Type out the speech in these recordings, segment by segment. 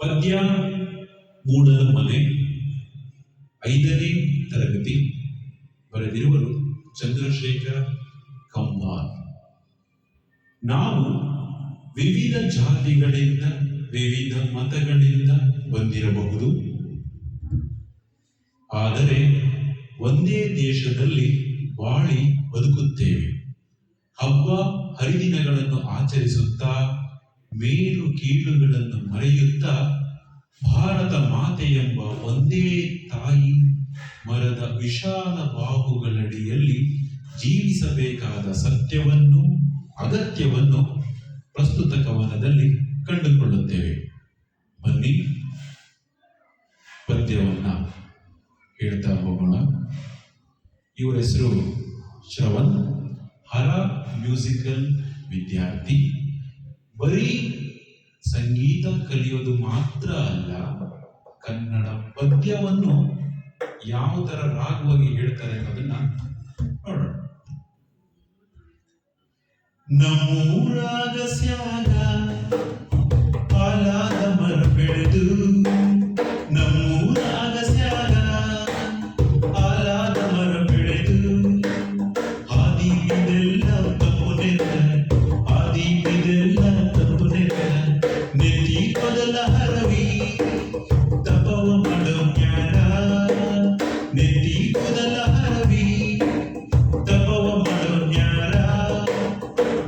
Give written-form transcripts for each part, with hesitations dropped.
ಪದ್ಯ ಮೂಡಲ ಮನೆ 5ನೇ ತರಗತಿ. ಬರೆದಿರುವರು ಚಂದ್ರಶೇಖರ ಕಂಬಾರ್. ನಾವು ವಿವಿಧ ಜಾತಿಗಳಿಂದ ವಿವಿಧ ಮತಗಳಿಂದ ಬಂದಿರಬಹುದು, ಆದರೆ ಒಂದೇ ದೇಶದಲ್ಲಿ ಬಾಳಿ ಬದುಕುತ್ತೇವೆ. ಹಬ್ಬ ಹರಿದಿನಗಳನ್ನು ಆಚರಿಸುತ್ತಾ ಮೇಲು ಕೀಳುಗಳನ್ನು ಮರೆಯುತ್ತಾ ಭಾರತ ಮಾತೆ ಎಂಬ ಒಂದೇ ತಾಯಿ ಮರದ ವಿಶಾಲ ಬಾಹುಗಳಡಿಯಲ್ಲಿ ಜೀವಿಸಬೇಕಾದ ಸತ್ಯವನ್ನು ಅಗತ್ಯವನ್ನು ಪ್ರಸ್ತುತ ಕವನದಲ್ಲಿ ಕಂಡುಕೊಳ್ಳುತ್ತೇವೆ. ಬನ್ನಿ ಪದ್ಯವನ್ನ ಹೇಳ್ತಾ ಹೋಗೋಣ. ಇವರ ಹೆಸರು ಶ್ರವಣ್, ಹರ ಮ್ಯೂಸಿಕಲ್ ವಿದ್ಯಾರ್ಥಿ. ಬರೀ ಸಂಗೀತ ಕಲಿಯೋದು ಮಾತ್ರ ಅಲ್ಲ, ಕನ್ನಡ ಪದ್ಯವನ್ನು ಯಾವ ತರ ರಾಗವಾಗಿ ಹೇಳ್ತಾರೆ ಅನ್ನೋದನ್ನ ನೋಡೋಣ. ನಮ್ಮೂರಾಗ ಸ್ಯಾಗ ಆಲಾದ ಮರ ಬೆಳೆದು, ನಮ್ಮೂರಾಗ ಸ್ಯಾಗ ಆಲಾದ ಮರ ಬೆಳೆದು, ಹಾದಿ ಇದೆಲ್ಲ ತಪ್ಪು ನೆತ್ತ, ಹಾದಿ ಇದೆಲ್ಲ ತಪ್ಪು ನೆತ್ತ, ನೆತ್ತಿ ಮೊದಲ ಹರವಿ ತಪವ ಮಾಡೋ ಜ್ಞಾನ, ನೆತ್ತಿ ಮೊದಲ ಹರವಿ ತಪವ ಮಾಡೋ ಜ್ಞಾನ,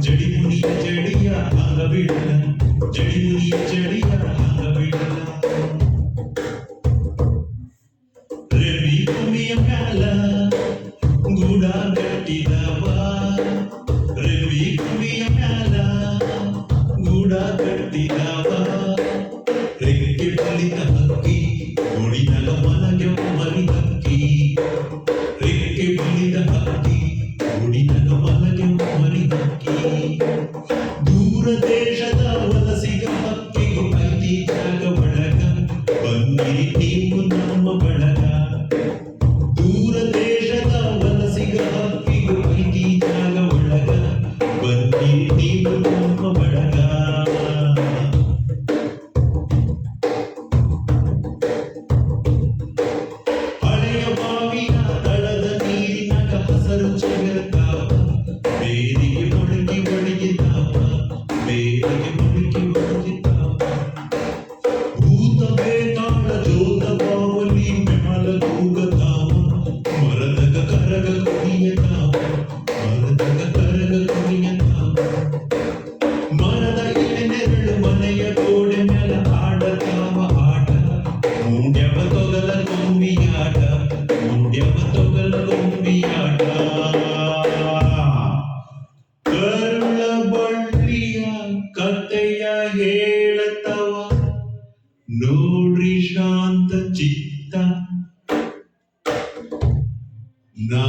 ಜಡಿಮುನಿಯ ಜಡಿಯ ಹಂಗ ಬಿಡಲ, ಜಡಿಮುನಿಯ ಜಡಿಯ ಹಂಗ ಬಿಡಲ, ರವಿ ಕುಮಿಯ ಮ್ಯಾಲ ಗೂಡ ಕಟ್ಟಿದವ, ರವಿ ಕುಮಿಯ ಮ್ಯಾಲ ಗೂಡ ಕಟ್ಟಿದವ, ರೆಕ್ಕೆ ಬಲಿತ ಹಕ್ಕಿ ಗುಡಿನಗ ಮನಗೆ ಮರಿದಕ್ಕಿ, ರೆಕ್ಕೆ ಬಲಿತ ಹಕ್ಕಿ ಗುಡಿನಗ ಮನಗೆ ಮರಿದಕ್ಕಿ, ದೂರ ದೇಶದ ವಲಸಿಗ ಹಕ್ಕಿಗೂ ಐತಿ ಜಾಗ ಒಳಗ, ಬನ್ನಿರಿ ನೀವು ನಮ್ಮ ಬಳಗ, ದೂರ ದೇಶದ ವಲಸಿಗ ಹಕ್ಕಿಗೂ ಐತಿ ಜಾಗ ಒಳಗ, ಬನ್ನಿರಿ ನೀವು ನಮ್ಮ ಬಳಗ. ಹಳೆಯ ಬಾವಿನ ತಳದ ನೀರಿನಾಗ ಹಸರು ಚೆಗರ್ತಾವ, ಬೇರಿಗೆ ಮೊಳಗಿ ಒಣಗಿತಾವ, ಬೇರಿಗೆ ಮೊಳಗಿ ಒಣಗಿತಾವ, ಭೂತ ಬೇತಾಳ ಜೋತ ಬಾವಲಿ ಮೆಮಲ ಕೂಗತಾವ, ಮರದಗ ಕರಗ ಕುಣಿಯತಾವ, ಮರದಗ ಕರಗ ಕುಣಿಯತಾವ, ಮರದ ಎಳೆನೆರಳು ಮನೆಯ ಗೋಡೆ ಮೇಲ ಆಡತಾವ ಆಟ, ಮೂಡ್ಯವ ತೊಗಲ ಗೊಂಬಿಯಾಟ, ಮೂಡ್ಯವ ತೊಗಲ ಗೊಂಬಿಯಾಟ, ಕರುಳ ಬಳ್ಳಿಯ ಕಥೆಯ ಹೇಳತವ, ನೋಡ್ರಿ ಶಾಂತ ಚಿತ್ತ, ನಾ